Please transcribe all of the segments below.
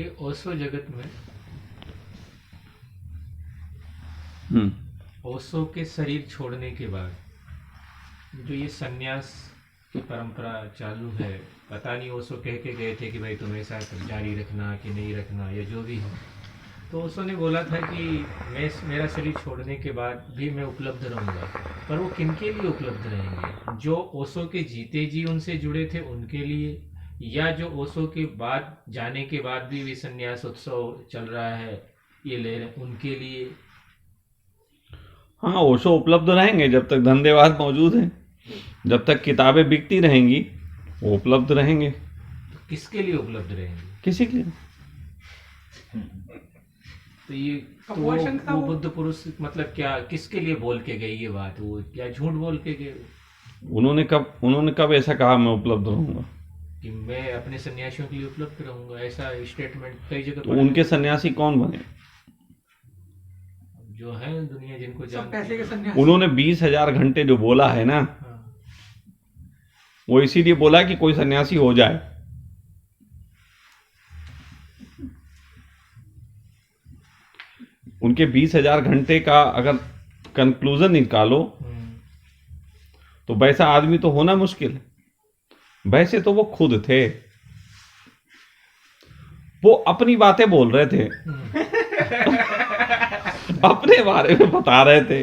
ये ओशो जगत में ओशो के शरीर छोड़ने के बाद जो ये सन्यास की परंपरा चालू है, पता नहीं ओशो कह के गए थे कि भाई तुम ऐसा जारी रखना कि नहीं रखना या जो भी हो, तो ओशो ने बोला था कि मेरा शरीर छोड़ने के बाद भी मैं उपलब्ध रहूँगा। पर वो किनके लिए उपलब्ध रहेंगे? जो ओशो के जीते जी उनसे जुड़े थे उनके लिए, या जो ओशो के बाद जाने के बाद भी संन्यास उत्सव चल रहा है ये ले रहे उनके लिए? हाँ, ओशो उपलब्ध रहेंगे जब तक धंधेवाद मौजूद है, जब तक किताबें बिकती रहेंगी वो उपलब्ध रहेंगे। तो किसके लिए उपलब्ध रहेंगे? किसी के लिए। तो ये तो वो बुद्ध पुरुष मतलब क्या किसके लिए बोल के गई ये बात? वो क्या झूठ बोल के गए? उन्होंने कब ऐसा कहा मैं उपलब्ध रहूंगा? कि मैं अपने सन्यासियों के लिए उपलब्ध रहूंगा, ऐसा स्टेटमेंट कई जगह तो उनके सन्यासी कौन बने? जो है दुनिया जिनको जानते पैसे के हैं। सन्यासी। उन्होंने 20,000 घंटे जो बोला है ना, हाँ। वो इसीलिए बोला कि कोई सन्यासी हो जाए। उनके 20,000 घंटे का अगर कंक्लूजन निकालो तो वैसा आदमी तो होना मुश्किल है। वैसे तो वो खुद थे, वो अपनी बातें बोल रहे थे अपने बारे में बता रहे थे।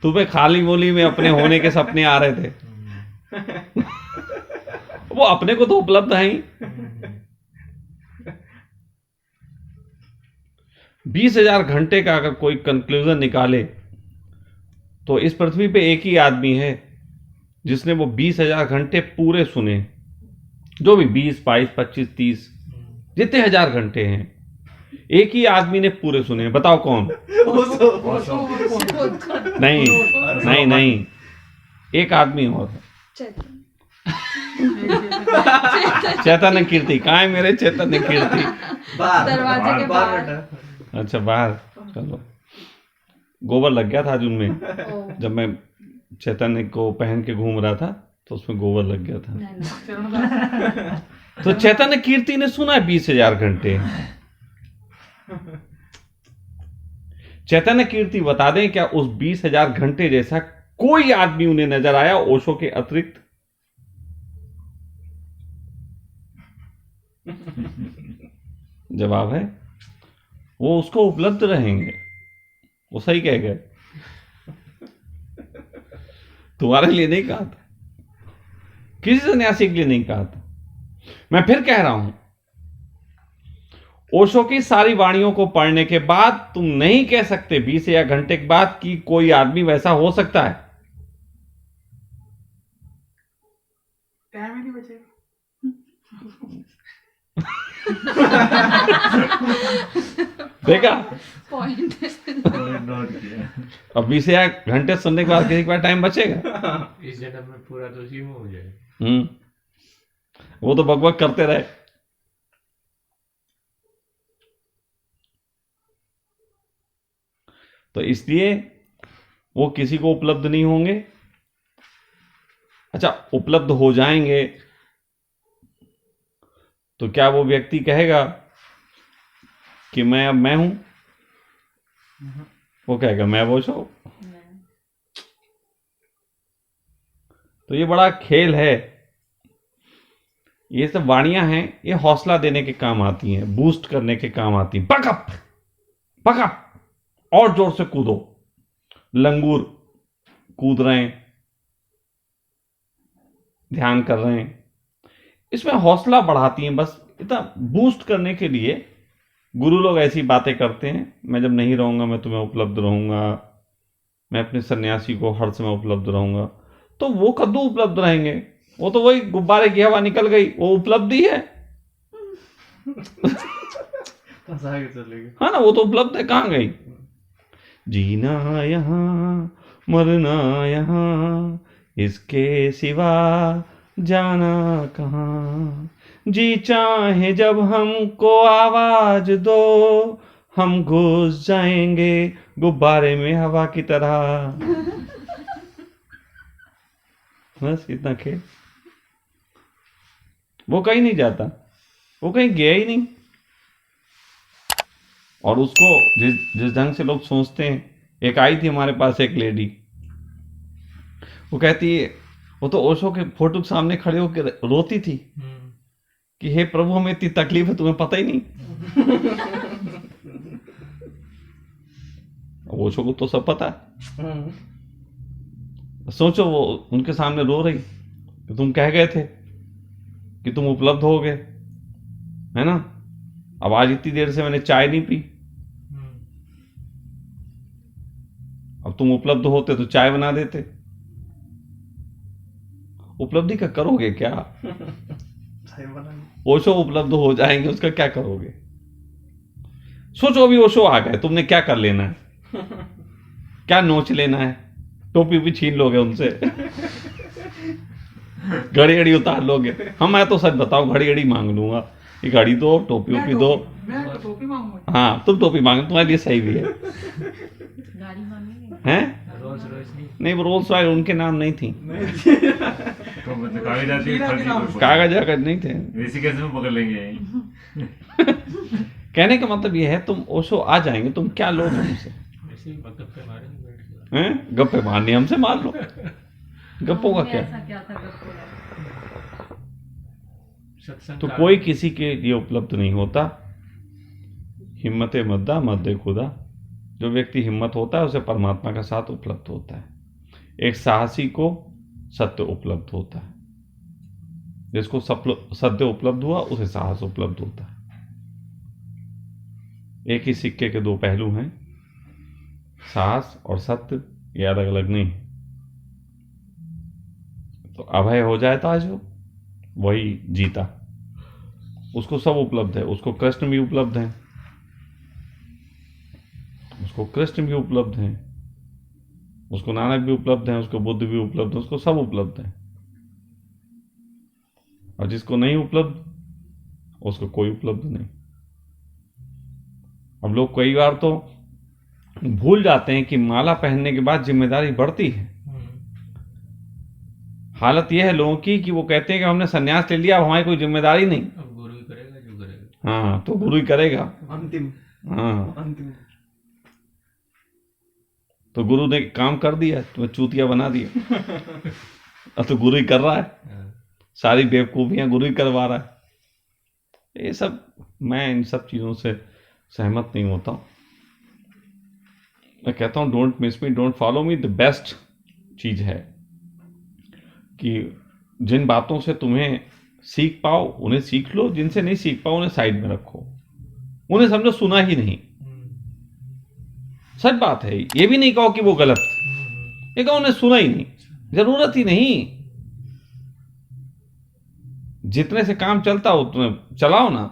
तुम्हें खाली बोली में अपने होने के सपने आ रहे थे वो अपने को तो उपलब्ध है ही। 20,000 घंटे का अगर कोई कंक्लूजन निकाले तो इस पृथ्वी पे एक ही आदमी है जिसने वो 20,000 घंटे पूरे सुने, जो भी 20, 22, 25, 30 जितने हजार घंटे हैं एक ही आदमी ने पूरे सुने। बताओ कौन? नहीं नहीं नहीं, एक आदमी और है, चैतन्य कीर्ति। कहाँ है मेरे चैतन्य कीर्ति? दरवाजे के बाहर। अच्छा, बाहर। चलो, गोबर लग गया था आज उनमें। जब मैं चैतन्य को पहन के घूम रहा था तो उसमें गोबर लग गया था। तो चैतन्य कीर्ति ने सुना है 20,000 घंटे। चैतन्य कीर्ति बता दें क्या उस 20,000 घंटे जैसा कोई आदमी उन्हें नजर आया ओशो के अतिरिक्त? जवाब है वो उसको उपलब्ध रहेंगे। वो सही कह गए, तुम्हारे लिए नहीं कहा था, किसी सन्यासी के लिए नहीं कहा था। मैं फिर कह रहा हूं, ओशो की सारी वाणियों को पढ़ने के बाद तुम नहीं कह सकते 20,000 घंटे के बाद कि कोई आदमी वैसा हो सकता है। टाइम ही नहीं बचेगा। देखा? पॉइंट अब 20,000 घंटे सुनने के बाद किसी के पास टाइम बचेगा? इस जन्म में पूरा तो उसी में हो जाए। वो तो बकबक करते रहे। तो इसलिए वो किसी को उपलब्ध नहीं होंगे। अच्छा, उपलब्ध हो जाएंगे तो क्या वो व्यक्ति कहेगा कि मैं अब मैं हूं? वो कहेगा मैं वो हूं। तो ये बड़ा खेल है। ये सब वाणियां हैं, ये हौसला देने के काम आती हैं, बूस्ट करने के काम आती हैं। पकअप पकअप, और जोर से कूदो। लंगूर कूद रहे हैं, ध्यान कर रहे हैं, इसमें हौसला बढ़ाती हैं। बस इतना बूस्ट करने के लिए गुरु लोग ऐसी बातें करते हैं, मैं जब नहीं रहूंगा मैं तुम्हें उपलब्ध रहूंगा, मैं अपने सन्यासी को हर समय उपलब्ध रहूंगा। तो वो कद्दू उपलब्ध रहेंगे? वो तो वही गुब्बारे की हवा निकल गई, वो उपलब्धि है। हाँ ना, वो तो उपलब्ध है, कहाँ गई? जीना यहाँ मरना यहाँ, इसके सिवा जाना कहाँ। जी चाहे जब हमको आवाज दो, हम घुस जाएंगे गुब्बारे में हवा की तरह। बस इतना खेल। वो कहीं नहीं जाता, वो कहीं गया ही नहीं। और उसको जिस ढंग से लोग सोचते हैं, एक आई थी हमारे पास एक लेडी, वो कहती है, वो तो ओशो के फोटो के सामने खड़े होकर रोती थी कि हे प्रभु हमें इतनी तकलीफ है तुम्हें पता ही नहीं। ओशो को तो सब पता है। सोचो वो उनके सामने रो रही कि तुम कह गए थे कि तुम उपलब्ध हो गए, है ना, अब आज इतनी देर से मैंने चाय नहीं पी, अब तुम उपलब्ध होते तो चाय बना देते। उपलब्धि का करोगे क्या? ओशो उपलब्ध हो जाएंगे, उसका क्या करोगे? सोचो अभी ओशो आ गए, तुमने क्या कर लेना है? क्या नोच लेना है? टोपी भी छीन लोगे उनसे, घड़ी घड़ी उतार लोगे। हम, मैं तो सच बताऊं, घड़ी घड़ी मांग लूंगा, ये घड़ी दो, टोपी ओपी दो। मैं तो टोपी मांगूंगा। हाँ तुम टोपी मांगे, तुम्हारे लिए सही भी है। गाड़ी मांगेंगे। हैं? रोज रोज नहीं। नहीं, वो रोल्स रॉयस उनके नाम नहीं थी, तो मतलब कागज वागज नहीं थे। इसी कैसे में पकड़ लेंगे। कहने का मतलब ये है, तुम ओशो आ जाएंगे, तुम क्या लो हमसे? ऐसे ही गप्पे मारेंगे बैठ के। हैं? गप्पे मारनी हमसे मार लो, गप्पों का क्या? ऐसा क्या था गप्पों का? सत्संग तो का- कोई किसी के लिए उपलब्ध नहीं होता। हिम्मत मद्दा मद्दे खुदा। जो व्यक्ति हिम्मत होता है उसे परमात्मा का साथ उपलब्ध होता है। एक साहसी को सत्य उपलब्ध होता है, जिसको सत्य उपलब्ध हुआ उसे साहस उपलब्ध होता है। एक ही सिक्के के दो पहलू हैं, साहस और सत्य, ये अलग अलग नहीं। तो अभय हो जाए तो आज वही जीता, उसको सब उपलब्ध है। उसको कृष्ण भी उपलब्ध है, उसको कृष्ण भी उपलब्ध है, उसको नानक भी उपलब्ध है, उसको बुद्ध भी उपलब्ध है, उसको सब उपलब्ध है। और जिसको नहीं उपलब्ध उसको कोई उपलब्ध नहीं। अब लोग कई बार तो भूल जाते हैं कि माला पहनने के बाद जिम्मेदारी बढ़ती है। हालत यह है लोगों की कि वो कहते हैं कि हमने संन्यास ले लिया, अब हमारी कोई जिम्मेदारी नहीं। अब गुरु ही करेगा जो करेगा। हाँ, तो गुरु ही करेगा। अंतिम हाँ, अंतिम। तो गुरु ने काम कर दिया, तुम्हें चूतिया बना दिया। अब तो गुरु ही कर रहा है, हाँ। सारी बेवकूफियां गुरु ही करवा रहा है। ये सब, मैं इन सब चीजों से सहमत नहीं होता हूं। मैं कहता हूं don't miss me, don't follow me. The best चीज है कि जिन बातों से तुम्हें सीख पाओ उन्हें सीख लो, जिनसे नहीं सीख पाओ उन्हें साइड में रखो, उन्हें समझो सुना ही नहीं। सच बात है, ये भी नहीं कहो कि वो गलत, ये कहो उन्हें सुना ही नहीं, जरूरत ही नहीं। जितने से काम चलता उतने चलाओ ना।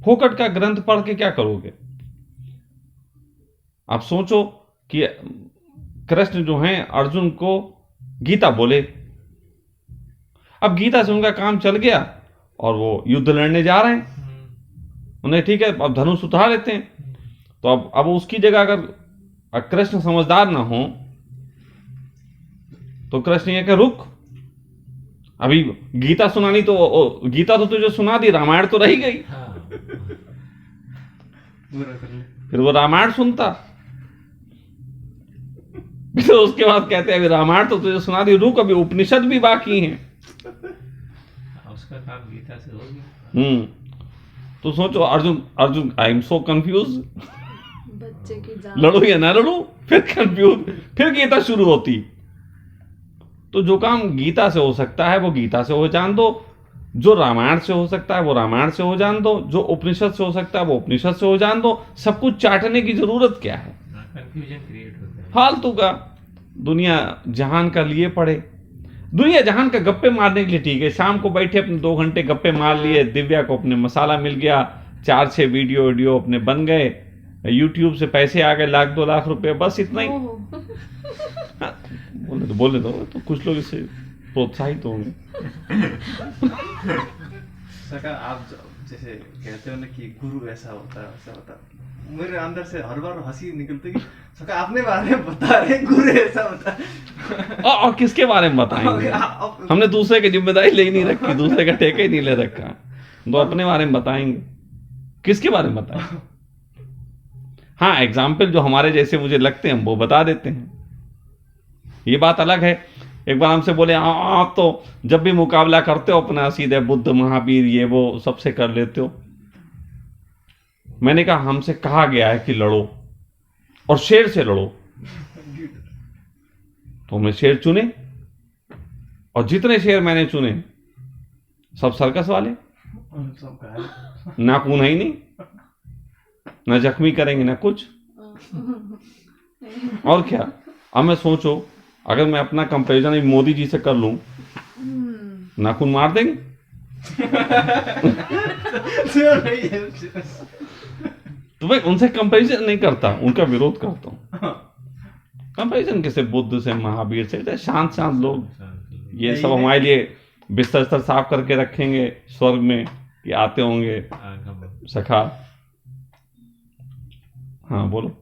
फोकट का ग्रंथ पढ़ के क्या करोगे? आप सोचो कि कृष्ण जो हैं अर्जुन को गीता बोले, अब गीता से उनका काम चल गया और वो युद्ध लड़ने जा रहे हैं। उन्हें ठीक है, अब धनुष उठा लेते हैं। तो अब उसकी जगह अगर कृष्ण समझदार ना हो तो कृष्ण ये कह रुक, अभी गीता सुनानी, तो गीता तो तुझे सुना दी, रामायण तो रही गई। फिर वो रामायण सुनता, फिर उसके बाद कहते हैं अभी रामायण तो तुझे सुना दी, रुक अभी उपनिषद भी बाकी हैं। उसका काम गीता से हो गया। तो सोचो Arjun I am so confuse, बच्चे की जान। लड़ू या ना लड़ू, फिर कंफ्यूज, फिर गीता शुरू होती। तो जो काम गीता से हो सकता है वो गीता से हो जान दो, जो रामायण से हो सकता है वो रामायण से हो जान दो, जो उपनिषद से हो सकता है वो उपनिषद से हो जान दो। सब कुछ चाटने की जरूरत क्या है? कंफ्यूजन क्रिएट होता है। फालतू का दुनिया जहान का लिए पड़े। दुनिया जहान का गप्पे मारने के लिए ठीक है, शाम को बैठे अपने 2 घंटे गप्पे मार लिए, दिव्या को अपने मसाला मिल गया, 4-6 वीडियो अपने बन गए, यूट्यूब से पैसे आ गए 1-2 लाख रुपए, बस इतना ही। हाँ, बोले दो तो कुछ लोग इससे प्रोत्साहित होंगे। सका आप जैसे कहते हो ना कि गुरु ऐसा होता है वैसा होता है, मेरे अंदर से हर बार हंसी निकलती कि सका अपने बारे में बता रहे गुरु ऐसा होता है। और किसके बारे में बताएंगे? हमने दूसरे की जिम्मेदारी ले ही नहीं रखी, दूसरे का ठेका ही नहीं ले रखा, तो अपने बारे में बताएंगे। किसके बारे में बताएं? हाँ, एग्जाम्पल जो हमारे जैसे मुझे लगते हैं वो बता देते हैं, ये बात अलग है। एक बार हमसे बोले आप तो जब भी मुकाबला करते हो अपना सीधे बुद्ध महावीर ये वो सबसे कर लेते हो। मैंने कहा हमसे कहा गया है कि लड़ो और शेर से लड़ो, तो हमने शेर चुने और जितने शेर मैंने चुने सब सर्कस वाले, सब कहा नाखून है ही नहीं, ना जख्मी करेंगे ना कुछ। और क्या, अब मैं सोचो अगर मैं अपना कंपैरिजन मोदी जी से कर लूं, नाखून मार देंगे। नहीं है। तो मैं उनसे कंपैरिजन नहीं करता, उनका विरोध करता हूं। कंपैरिजन कैसे बुद्ध से, महावीर से, शांत शांत लोग, ये सब हमारे लिए बिस्तर बिस्तर साफ करके रखेंगे स्वर्ग में कि आते होंगे सखा। हाँ बोलो।